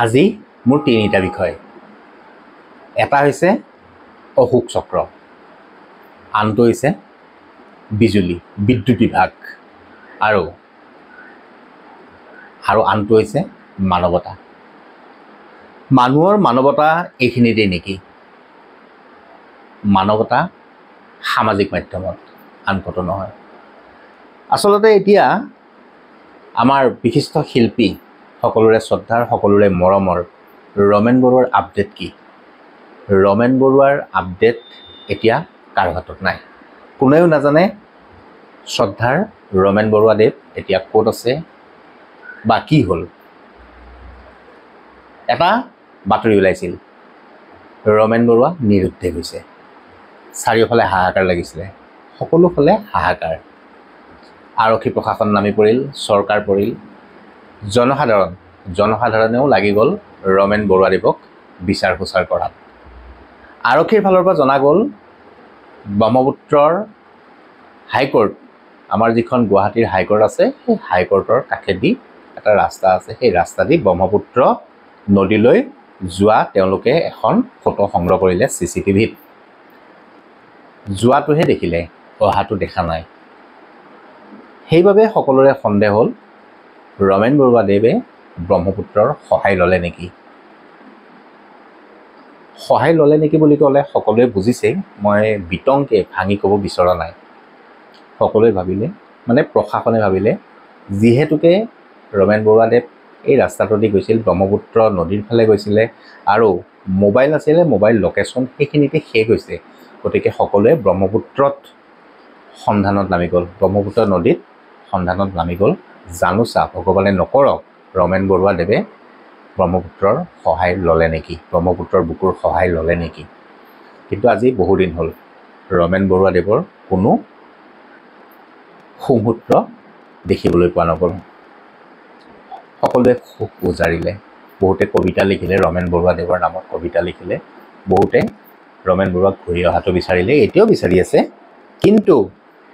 আজি মোৰ তিনিটা বিষয়। এটা হৈছে অশোক চক্ৰ, আনটো হৈছে বিজুলী বিদ্যুৎ বিভাগ আৰু আনটো হৈছে মানৱতা। মানুহৰ মানৱতা এইখিনিতেই নেকি? মানৱতা সামাজিক মাধ্যমত, আন ক'তো নহয়। আচলতে এতিয়া আমাৰ বিশিষ্ট শিল্পী, সকলোৰে শ্ৰদ্ধাৰ, সকলোৰে মৰমৰ ৰমেন বৰুৱাৰ আপডেট কি? ৰমেন বৰুৱাৰ আপডেট এতিয়া কাৰো হাতত নাই। কোনেও নাজানে শ্ৰদ্ধাৰ ৰমেন বৰুৱাদেৱ এতিয়া ক'ত আছে বা কি হ'ল। এটা বাতৰি ওলাইছিল, ৰমেন বৰুৱা নিৰুদ্দেশ হৈছে। চাৰিওফালে হাহাকাৰ লাগিছিলে, সকলোফালে হাহাকাৰ। আৰক্ষী প্ৰশাসন নামি পৰিল, চৰকাৰ পৰিল, জনসাধাৰণেও লাগি গ'ল ৰমেন বৰুৱাদেৱক বিচাৰ খোচাৰ কৰাত। আৰক্ষীৰ ফালৰ পৰা জনা গ'ল ব্ৰহ্মপুত্ৰৰ হাইকোৰ্ট, আমাৰ যিখন গুৱাহাটীৰ হাইকোৰ্ট আছে, সেই হাইকোৰ্টৰ কাষেদি এটা ৰাস্তা আছে, সেই ৰাস্তা দি ব্ৰহ্মপুত্ৰ নদীলৈ যোৱা তেওঁলোকে এখন ফটো সংগ্ৰহ কৰিলে CCTVত। যোৱাটোহে দেখিলে, অহাটো দেখা নাই। সেইবাবে সকলোৰে সন্দেহ হ'ল ৰমেন বৰুৱাদেৱে ব্ৰহ্মপুত্ৰৰ সহায় ল'লে নেকি? সহায় ল'লে নেকি বুলি ক'লে সকলোৱে বুজিছেই, মই বিতংকে ভাঙি ক'ব বিচৰা নাই। সকলোৱে ভাবিলে, মানে প্ৰশাসনে ভাবিলে, যিহেতুকে ৰমেন বৰুৱাদেৱ এই ৰাস্তাটোদি গৈছিল, ব্ৰহ্মপুত্ৰ নদীৰ ফালে গৈছিলে আৰু মোবাইল আছিলে, মোবাইল লোকেশ্যন সেইখিনিতে শেষ হৈছে, গতিকে সকলোৱে ব্ৰহ্মপুত্ৰত সন্ধানত নামি গ'ল, ব্ৰহ্মপুত্ৰ নদীত সন্ধানত নামি গ'ল। জানোচা ভগৱানে নকৰক ৰমেন বৰুৱাদেৱে ব্ৰহ্মপুত্ৰৰ সহায় ল'লে নেকি, ব্ৰহ্মপুত্ৰৰ বুকুৰ সহায় ল'লে নেকি। কিন্তু আজি বহুদিন হ'ল ৰমেন বৰুৱাদেৱৰ কোনো সুমূত্ৰ দেখিবলৈ পোৱা নগ'ল। সকলোৱে শোক উজাৰিলে, বহুতে কবিতা লিখিলে, ৰমেন বৰুৱাদেৱৰ নামত কবিতা লিখিলে, বহুতে ৰমেন বৰুৱাক ঘূৰি অহাটো বিচাৰিলে, এতিয়াও বিচাৰি আছে। কিন্তু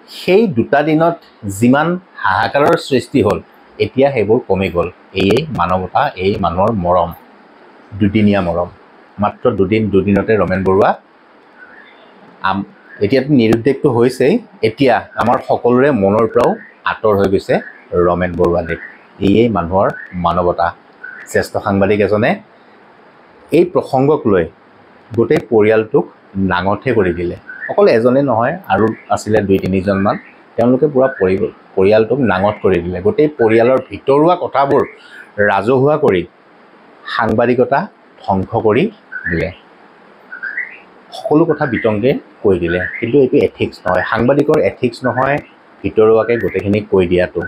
সেই দুটা দিনত যিমান হাহাকাৰৰ সৃষ্টি হ'ল, এতিয়া সেইবোৰ কমি গ'ল। এয়েই মানৱতা, এই মানুহৰ মৰম, দুদিনীয়া মৰম। মাত্ৰ দুদিনতে ৰমেন বৰুৱা এতিয়াতো নিৰুদ্দেশটো হৈছেই, এতিয়া আমাৰ সকলোৰে মনৰ পৰাও আঁতৰ হৈ গৈছে ৰমেন বৰুৱাদেৱ। এয়েই মানুহৰ মানৱতা। জ্যেষ্ঠ সাংবাদিক এজনে এই প্ৰসংগক লৈ গোটেই পৰিয়ালটোক নাঙঠে কৰি দিলে। অকল এজনে নহয়, আৰু আছিলে 2-3জনমান, তেওঁলোকে পূৰা পৰিয়ালটোক নাঙঠ কৰি দিলে। গোটেই পৰিয়ালৰ ভিতৰুৱা কথাবোৰ ৰাজহুৱা কৰি সাংবাদিকতা ধ্বংস কৰি দিলে। সকলো কথা বিতংকে কৈ দিলে। কিন্তু এইটো এথিক্স নহয়, সাংবাদিকৰ এথিক্স নহয় ভিতৰুৱাকৈ গোটেইখিনি কৈ দিয়াটো,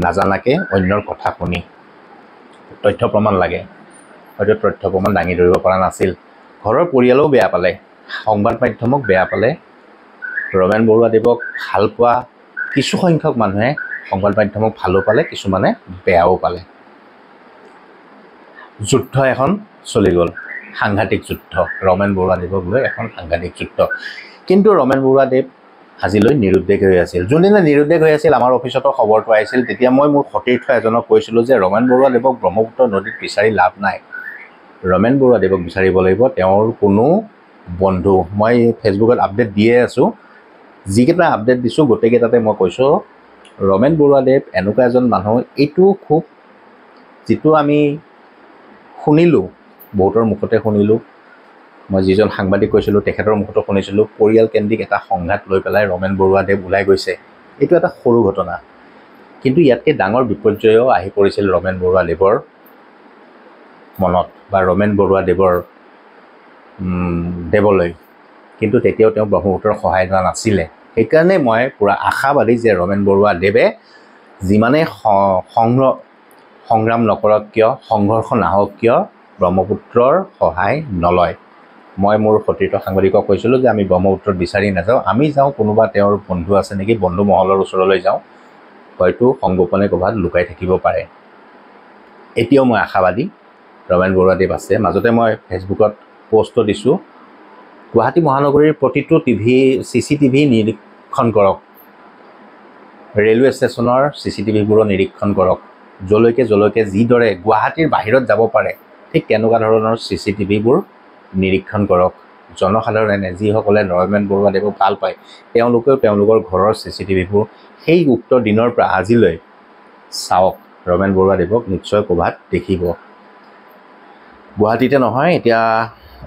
নাজানাকে অন্যৰ কথা শুনি। তথ্য প্ৰমাণ লাগে, হয়তো তথ্য প্ৰমাণ দাঙি ধৰিব পৰা নাছিল। ঘৰৰ পৰিয়ালেও বেয়া পালে, সংবাদ মাধ্যমক বেয়া পালে, ৰমেন বৰুৱাদেৱক ভাল পোৱা কিছুসংখ্যক মানুহে সংবাদ মাধ্যমক ভালো পালে, কিছুমানে বেয়াও পালে। যুদ্ধ এখন চলি গ'ল, সাংঘাতিক যুদ্ধ, ৰমেন বৰুৱাদেৱক লৈ এখন সাংঘাতিক যুদ্ধ। কিন্তু ৰমেন বৰুৱাদেৱ আজিলৈ নিৰুদ্দেশ হৈ আছিল। যোনদিনা নিৰুদ্দেশ হৈ আছিল, আমাৰ অফিচতো খবৰটো আহিছিল। তেতিয়া মই মোৰ সতীৰ্থ এজনক কৈছিলোঁ যে ৰমেন বৰুৱাদেৱক ব্ৰহ্মপুত্ৰ নদীত বিচাৰি লাভ নাই, ৰমেন বৰুৱাদেৱক বিচাৰিব লাগিব, তেওঁৰ কোনো বন্ধু। মই ফেচবুকত আপডেট দিয়ে আছোঁ, যিকেইটা আপডেট দিছোঁ গোটেইকেইটাতে মই কৈছোঁ ৰমেন বৰুৱাদেৱ এনেকুৱা এজন মানুহ, এইটো খুব যিটো আমি শুনিলোঁ, বহুতৰ মুখতে শুনিলোঁ, মই যিজন সাংবাদিক কৈছিলোঁ তেখেতৰ মুখতো শুনিছিলোঁ, পৰিয়ালকেন্দ্ৰিক এটা সংঘাত লৈ পেলাই ৰমেন বৰুৱাদেৱ ওলাই গৈছে। এইটো এটা সৰু ঘটনা, কিন্তু ইয়াতকৈ ডাঙৰ বিপৰ্যয়ও আহি পৰিছিল ৰমেন বৰুৱাদেৱৰ মনত বা ৰমেন বৰুৱাদেৱৰ দেৱলৈ। কিন্তু তেতিয়াও তেওঁ ব্ৰহ্মপুত্ৰৰ সহায় লোৱা নাছিলে। সেইকাৰণে মই পূৰা আশাবাদী যে ৰমেন বৰুৱাদেৱে যিমানেই সংগ্ৰাম নকৰক কিয়, সংঘৰ্ষ নাহক কিয়, ব্ৰহ্মপুত্ৰৰ সহায় নলয়। মই মোৰ সতীৰ্থ সাংবাদিকক কৈছিলোঁ যে আমি ব্ৰহ্মপুত্ৰত বিচাৰি নাযাওঁ, আমি যাওঁ কোনোবা তেওঁৰ বন্ধু আছে নেকি, বন্ধু মহলৰ ওচৰলৈ যাওঁ, হয়তো সংগোপনে ক'ৰবাত লুকাই থাকিব পাৰে। এতিয়াও মই আশাবাদী ৰমেন বৰুৱাদেৱ আছে। মাজতে মই ফেচবুকত পষ্টটো দিছোঁ, গুৱাহাটী মহানগৰীৰ প্ৰতিটো CCTV নিৰীক্ষণ কৰক, ৰেলৱে ষ্টেচনৰ CCTVবোৰো নিৰীক্ষণ কৰক, জলৈকে যিদৰে গুৱাহাটীৰ বাহিৰত যাব পাৰে ঠিক তেনেকুৱা ধৰণৰ CCTVবোৰ নিৰীক্ষণ কৰক। জনসাধাৰণে যিসকলে নৰেন বৰুৱাদেৱক ভাল পায় তেওঁলোকেও তেওঁলোকৰ ঘৰৰ CCTVবোৰ সেই উক্ত দিনৰ পৰা আজিলৈ চাওক। ৰমেন বৰুৱাদেৱক নিশ্চয় ক'ৰবাত দেখিব। গুৱাহাটীতে নহয়, এতিয়া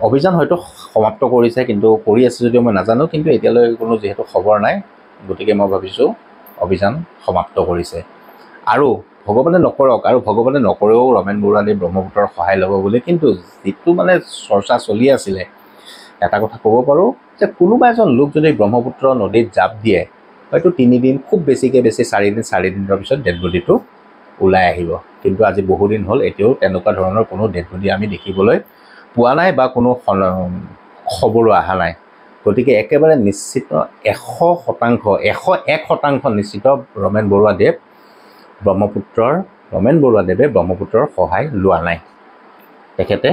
অভিযান হয়তো সমাপ্ত কৰিছে, কিন্তু কৰি আছে যদিও মই নাজানো, কিন্তু এতিয়ালৈ কোনো যিহেতু খবৰ নাই, গতিকে মই ভাবিছোঁ অভিযান সমাপ্ত কৰিছে। আৰু ভগৱানে নকৰক, আৰু ভগৱানে নকৰেও ৰমেন বৰুৱাদেৱ ব্ৰহ্মপুত্ৰৰ সহায় ল'ব বুলি, কিন্তু যিটো মানে চৰ্চা চলি আছিলে, এটা কথা ক'ব পাৰোঁ যে কোনোবা এজন লোক যদি ব্ৰহ্মপুত্ৰ নদীত জাপ দিয়ে হয়তো 3 দিন, খুব বেছিকৈ বেছি 4 দিনৰ পিছত ডেড বডিটো ওলাই আহিব। কিন্তু আজি বহুদিন হ'ল এতিয়াও তেনেকুৱা ধৰণৰ কোনো ডেড বডি আমি দেখিবলৈ পোৱা নাই বা কোনো খবৰো অহা নাই। গতিকে একেবাৰে নিশ্চিত 101% নিশ্চিত ৰমেন বৰুৱাদেৱে ব্ৰহ্মপুত্ৰৰ সহায় লোৱা নাই। তেখেতে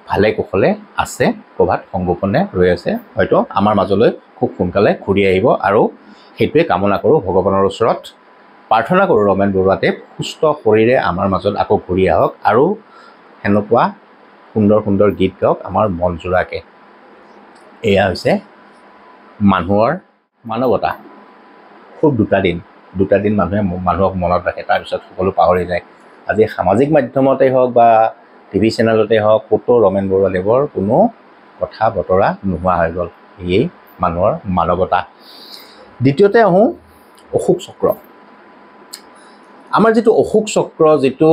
ভালে কুশলে আছে, ক'ৰবাত সংগোপনে ৰৈ আছে, হয়তো আমাৰ মাজলৈ খুব সোনকালে ঘূৰি আহিব। আৰু সেইটোৱে কামনা কৰোঁ, ভগৱানৰ ওচৰত প্ৰাৰ্থনা কৰোঁ ৰমেন বৰুৱাদেৱ সুস্থ শৰীৰে আমাৰ মাজত আকৌ ঘূৰি আহক আৰু সেনেকুৱা সুন্দৰ সুন্দৰ গীত গাওক আমাৰ মন জোৰাকে। এয়া হৈছে মানুহৰ মানৱতা। খুব দুটা দিন মানুহে মানুহক মনত ৰাখে, তাৰপিছত সকলো পাহৰি যায়। আজি সামাজিক মাধ্যমতেই হওক বা TV চেনেলতেই হওক ক'তো ৰমেন বৰুৱাদেৱৰ কোনো কথা বতৰা নোহোৱা হৈ গ'ল। এয়েই মানুহৰ মানৱতা। দ্বিতীয়তে আহোঁ অশোক চক্ৰ। আমাৰ যিটো অশোক চক্ৰ, যিটো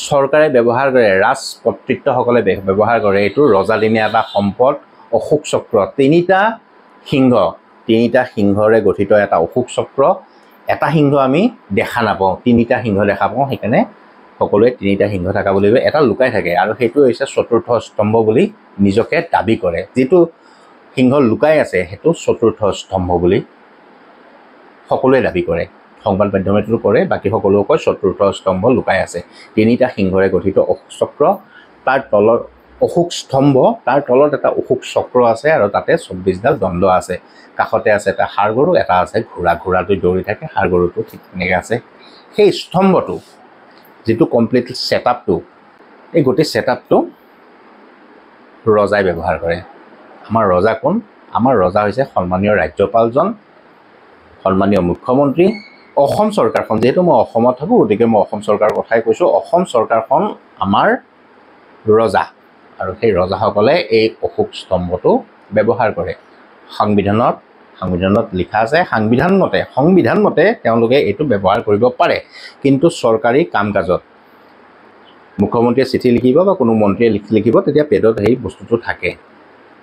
চৰকাৰে ব্যৱহাৰ কৰে, ৰাজপত্ৰিতসকলে ব্যৱহাৰ কৰে, এইটো ৰজাদিনীয়া এটা সম্পদ অশোক চক্ৰ। 3টা সিংহৰে গঠিত এটা অশোক চক্ৰ। এটা সিংহ আমি দেখা নাপাওঁ, 3টা সিংহ দেখা পাওঁ, সেইকাৰণে সকলোৱে 3টা সিংহ থকা বুলি এটা লুকাই থাকে, আৰু সেইটো হৈছে চতুৰ্থ স্তম্ভ বুলি নিজকে দাবী কৰে। যিটো সিংহ লুকাই আছে সেইটো চতুৰ্থ স্তম্ভ বুলি সকলোৱে দাবী কৰে, সংবাদ মাধ্যমেতো কৰে, বাকী সকলোৱে কয় চতুৰ্থ স্তম্ভ লুকাই আছে। 3টা সিংহৰে গঠিত অশোক চক্ৰ, তাৰ তলত অশোক স্তম্ভ, তাৰ তলত এটা অশোক চক্ৰ আছে, আৰু তাতে 24ডাল দণ্ড আছে। কাষতে আছে এটা ষাঁড় গৰু, এটা আছে ঘোঁৰাটো দৌৰি থাকে, ষাঁড় গৰুটো ঠিক তেনেকৈ আছে। সেই স্তম্ভটো যিটো কমপ্লিট ছেটআপটো, এই গোটেই ছেটআপটো ৰজাই ব্যৱহাৰ কৰে। আমাৰ ৰজা কোন? আমাৰ ৰজা হৈছে সন্মানীয় ৰাজ্যপালজন, সন্মানীয় মুখ্যমন্ত্ৰী। অসম চৰকাৰখন, যিহেতু মই অসমত থাকোঁ গতিকে মই অসম চৰকাৰৰ কথাই কৈছোঁ, অসম চৰকাৰখন আমাৰ ৰজা, আৰু সেই ৰজাসকলে এই অশোক স্তম্ভটো ব্যৱহাৰ কৰে। সংবিধানত লিখা আছে, সংবিধান মতে তেওঁলোকে এইটো ব্যৱহাৰ কৰিব পাৰে, কিন্তু চৰকাৰী কাম কাজত মুখ্যমন্ত্ৰীয়ে চিঠি লিখিব বা কোনো মন্ত্ৰীয়ে লিখিব, তেতিয়া পেডত সেই বস্তুটো থাকে,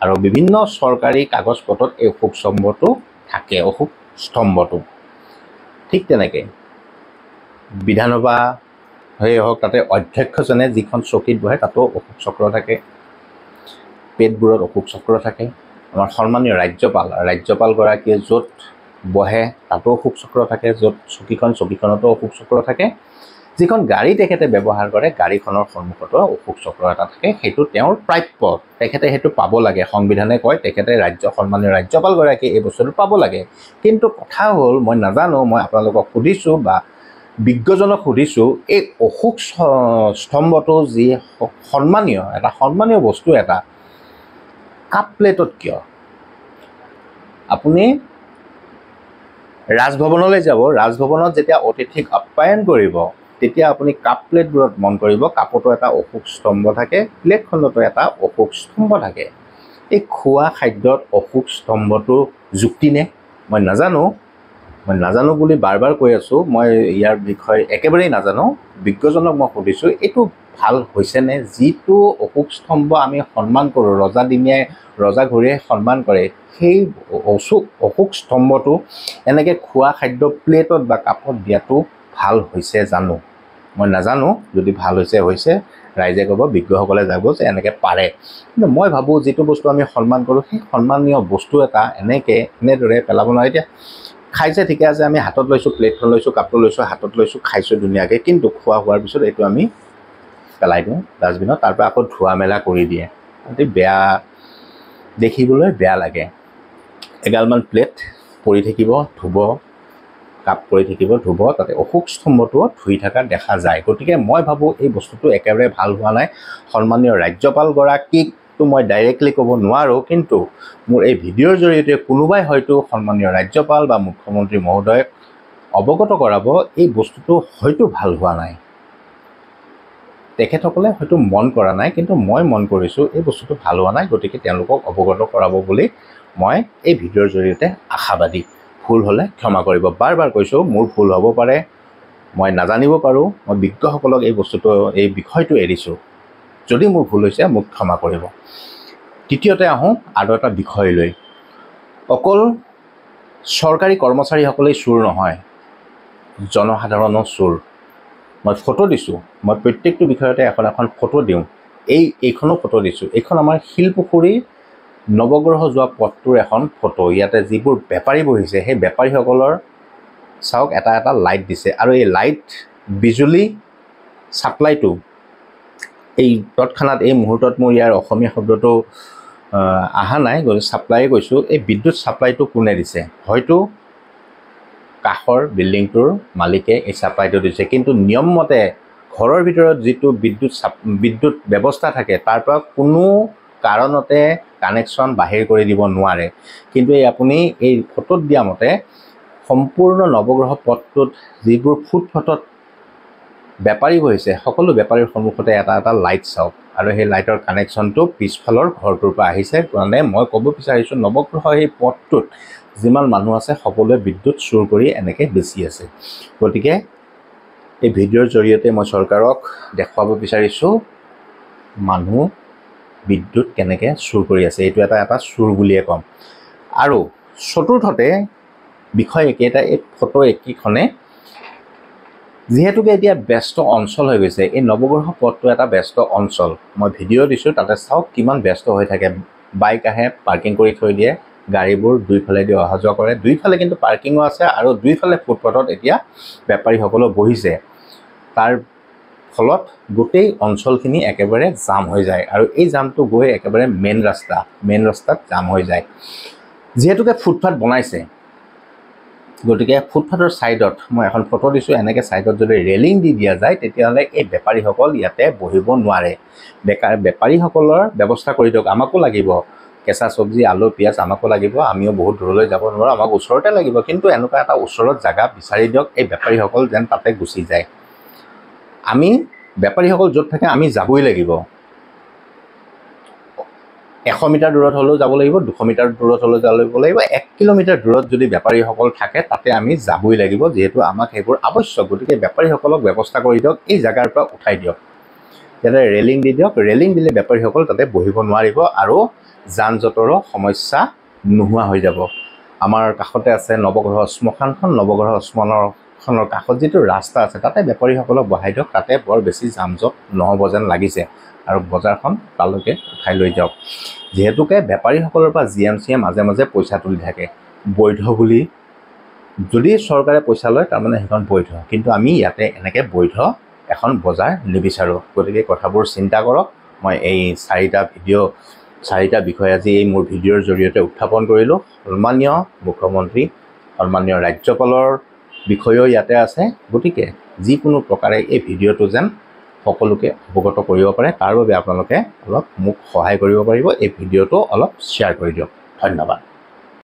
আৰু বিভিন্ন চৰকাৰী কাগজ পত্ৰত এই অশোক স্তম্ভটো থাকে, অশোক স্তম্ভটো। ঠিক তেনেকৈ বিধানসভা হওক, তাতে অধ্যক্ষজনে যিখন চকীত বহে তাতো অশোক চক্ৰ থাকে, পেডবোৰত অশোক চক্ৰ থাকে। আমাৰ সন্মানীয় ৰাজ্যপালগৰাকীয়ে য'ত বহে তাতো অশোক চক্ৰ থাকে, য'ত চকীখনতো অশোক চক্ৰ থাকে। যিখন গাড়ী তেখেতে ব্যৱহাৰ কৰে, গাড়ীখনৰ সন্মুখতো অশোক চক্ৰ এটা থাকে, সেইটো তেওঁৰ প্ৰাপ্য, তেখেতে সেইটো পাব লাগে। সংবিধানে কয় তেখেতে সন্মানীয় ৰাজ্যপালগৰাকীয়ে এই বস্তুটো পাব লাগে। কিন্তু কথা হ'ল, মই নাজানো, মই আপোনালোকক সুধিছোঁ বা বিজ্ঞজনক সুধিছোঁ, এই অশোক স্তম্ভটো যি সন্মানীয় বস্তু এটা, কাপ প্লেটত কিয়? আপুনি ৰাজভৱনলৈ যাব, ৰাজভৱনত যেতিয়া অতিথিক আপ্যায়ন কৰিব তেতিয়া আপুনি কাপ প্লেটবোৰত মন কৰিব, কাপতো এটা অশোক স্তম্ভ থাকে, প্লেটখনতো এটা অশোক স্তম্ভ থাকে। এই খোৱা খাদ্যত অশোক স্তম্ভটো যুক্তি নে? মই নাজানো বুলি বাৰ কৈ আছোঁ, মই ইয়াৰ বিষয়ে একেবাৰেই নাজানো। বিজ্ঞজনক মই সুধিছোঁ, এইটো ভাল হৈছেনে? যিটো অশোক স্তম্ভ আমি সন্মান কৰোঁ, ৰজাঘৰীয়াই সন্মান কৰে, সেই অশোক স্তম্ভটো এনেকৈ খোৱা খাদ্য প্লেটত বা কাপত দিয়াটো ভাল হৈছে জানো? মই নাজানো, যদি ভাল হৈছে ৰাইজে ক'ব, বিজ্ঞসকলে যাব যে এনেকৈ পাৰে। কিন্তু মই ভাবোঁ যিটো বস্তু আমি সন্মান কৰোঁ, সেই সন্মানীয় বস্তু এটা এনেদৰে পেলাব নোৱাৰে। এতিয়া খাইছে ঠিকে আছে, আমি হাতত লৈছোঁ, প্লেটখন লৈছোঁ, কাপটো লৈছোঁ, হাতত লৈছোঁ, খাইছোঁ ধুনীয়াকৈ, কিন্তু হোৱাৰ পিছত এইটো আমি পেলাই দিওঁ ডাষ্টবিনত, তাৰ পৰা আকৌ ধোৱা মেলা কৰি দিয়ে, অতি দেখিবলৈ বেয়া লাগে। এগালমান প্লেট পৰি থাকিব, ধুব, কাপ কৰি থাকিব, ধুব, তাতে অশোক স্তম্ভটো ধুই থকা দেখা যায়। গতিকে মই ভাবোঁ এই বস্তুটো একেবাৰে ভাল হোৱা নাই। সন্মানীয় ৰাজ্যপালগৰাকীকতো মই ডাইৰেক্টলি ক'ব নোৱাৰোঁ, কিন্তু মোৰ এই ভিডিঅ'ৰ জৰিয়তে কোনোবাই হয়তো সন্মানীয় ৰাজ্যপাল বা মুখ্যমন্ত্ৰী মহোদয়ক অৱগত কৰাব, এই বস্তুটো হয়তো ভাল হোৱা নাই। তেখেতসকলে হয়তো মন কৰা নাই, কিন্তু মই মন কৰিছোঁ এই বস্তুটো ভাল হোৱা নাই। গতিকে তেওঁলোকক অৱগত কৰাব বুলি মই এই ভিডিঅ'ৰ জৰিয়তে আশাবাদী। ভুল হ'লে ক্ষমা কৰিব। বাৰ বাৰ কৈছোঁ, মোৰ ভুল হ'ব পাৰে, মই নাজানিব পাৰোঁ, মই বিজ্ঞসকলক এই বিষয়টো এৰিছোঁ। যদি মোৰ ভুল হৈছে মোক ক্ষমা কৰিব। তৃতীয়তে আহোঁ আৰু এটা বিষয় লৈ। অকল চৰকাৰী কৰ্মচাৰীসকলেই চোৰ নহয়, জনসাধাৰণৰ চোৰ। মই ফটো দিছোঁ, মই প্ৰত্যেকটো বিষয়তে এখন এখন ফটো দিওঁ। এইখনো ফটো দিছোঁ। এইখন আমাৰ শিলপুখুৰীৰ নৱগ্ৰহ যোৱা পথটোৰ এখন ফটো। ইয়াতে যিবোৰ বেপাৰী বহিছে, সেই বেপাৰীসকলৰ চাওক এটা এটা লাইট দিছে, আৰু এই লাইট বিজুলী ছাপ্লাইটো এই তৎক্ষণাত এই মুহূৰ্তত মোৰ ইয়াৰ অসমীয়া শব্দটো অহা নাই, ছাপ্লাই কৈছোঁ। এই বিদ্যুৎ ছাপ্লাইটো কোনে দিছে? হয়তো কাষৰ বিল্ডিংটোৰ মালিকে এই ছাপ্লাইটো দিছে, কিন্তু নিয়মমতে ঘৰৰ ভিতৰত যিটো বিদ্যুৎ ব্যৱস্থা থাকে তাৰ পৰা কোনো কাৰণতে কানেকশ্যন বাহিৰ কৰি দিব নোৱাৰে। কিন্তু আপুনি এই ফটোত দিয়া মতে সম্পূৰ্ণ নৱগ্ৰহ পথটোত যিবোৰ ফুটপাথত বেপাৰী বহিছে, সকলো বেপাৰীৰ সন্মুখতে এটা এটা লাইট চাওক, আৰু সেই লাইটৰ কানেকশ্যনটো পিছফালৰ ঘৰটোৰ পৰা আহিছে। মানে মই ক'ব বিচাৰিছোঁ, নৱগ্ৰহ এই পথটোত যিমান মানুহ আছে সকলোৱে বিদ্যুৎ চুৰ কৰি এনেকৈ বেচি আছে। গতিকে এই ভিডিঅ'ৰ জৰিয়তে মই চৰকাৰক দেখুৱাব বিচাৰিছোঁ মানুহ বিদ্যুৎ কেনেকৈ চুৰ কৰি আছে। এইটো এটা চুৰ বুলিয়ে ক'ম। আৰু চতুৰ্থতে বিষয় একেইটা, এই ফটো একেইখনে, যিহেতুকে এতিয়া ব্যস্ত অঞ্চল হৈ গৈছে, এই নৱগ্ৰহ পথটো এটা ব্যস্ত অঞ্চল। মই ভিডিঅ' দিছোঁ, তাতে চাওক কিমান ব্যস্ত হৈ থাকে। বাইক আহে, পাৰ্কিং কৰি থৈ দিয়ে, গাড়ীবোৰ দুইফালেদি অহা যোৱা কৰে। দুইফালে কিন্তু পাৰ্কিঙো আছে, আৰু দুইফালে ফুটপাথত এতিয়া বেপাৰীসকলো বহিছে। তাৰ ফলত গোটেই অঞ্চলখিনি একেবাৰে জাম হৈ যায়, আৰু এই জামটো গৈ একেবাৰে মেইন ৰাস্তাত জাম হৈ যায়। যিহেতুকে ফুটপাথ বনাইছে, গতিকে ফুটপাথৰ ছাইডত মই এখন ফটো দিছোঁ, এনেকৈ ছাইডত যদি ৰেলিং দি দিয়া যায়, তেতিয়াহ'লে এই বেপাৰীসকল ইয়াতে বহিব নোৱাৰে। বেপাৰীসকলৰ ব্যৱস্থা কৰি দিয়ক। আমাকো লাগিব কেঁচা চব্জি, আলু, পিঁয়াজ আমাকো লাগিব। আমিও বহুত দূৰলৈ যাব নোৱাৰোঁ, আমাক ওচৰতে লাগিব। কিন্তু এনেকুৱা এটা ওচৰত জেগা বিচাৰি দিয়ক, এই বেপাৰীসকল যেন তাতে গুচি যায়। আমি বেপাৰীসকল য'ত থাকে আমি যাবই লাগিব। 100 মিটাৰ দূৰত হ'লেও যাব লাগিব, 200 মিটাৰ দূৰত হ'লেও যাব লাগিব, 1 কিলোমিটাৰ দূৰত যদি বেপাৰীসকল থাকে তাতে আমি যাবই লাগিব, যিহেতু আমাক সেইবোৰ আৱশ্যক। গতিকে বেপাৰীসকলক ব্যৱস্থা কৰি দিয়ক, এই জেগাৰ পৰা উঠাই দিয়ক, ইয়াতে ৰেলিং দি দিয়ক। ৰেলিং দিলে বেপাৰীসকল তাতে বহিব নোৱাৰিব, আৰু যান জঁটৰো সমস্যা নোহোৱা হৈ যাব। আমাৰ কাষতে আছে নৱগ্ৰহ শ্মশানখন। নৱগ্ৰহ শ্মশানখনৰ কাষত যিটো ৰাস্তা আছে, তাতে বেপাৰীসকলক বহাই দিয়ক। তাতে বৰ বেছি যাম জঁট নহ'ব যেন লাগিছে, আৰু বজাৰখন তালৈকে উঠাই লৈ যাওক। যিহেতুকে বেপাৰীসকলৰ পৰা GMCয়ে মাজে মাজে পইচা তুলি থাকে, বৈধ বুলি। যদি চৰকাৰে পইচা লয় তাৰমানে সেইখন বৈধ, কিন্তু আমি ইয়াতে এনেকৈ বৈধ এখন বজাৰ নিবিচাৰোঁ। গতিকে কথাবোৰ চিন্তা কৰক। মই এই চাৰিটা বিষয় আজি এই মোৰ ভিডিঅ'ৰ জৰিয়তে উত্থাপন কৰিলোঁ। সন্মানীয় মুখ্যমন্ত্ৰী, সন্মানীয় ৰাজ্যপালৰ বিষয়েও ইয়াতে আছে। গতিকে যিকোনো প্ৰকাৰে এই ভিডিঅ'টো যেন সকলোকে অৱগত কৰিব পাৰে, তাৰ বাবে আপোনালোকে অলপ মোক সহায় কৰিব পাৰিব। এই ভিডিঅ'টো অলপ শ্বেয়াৰ কৰি দিয়ক। ধন্যবাদ।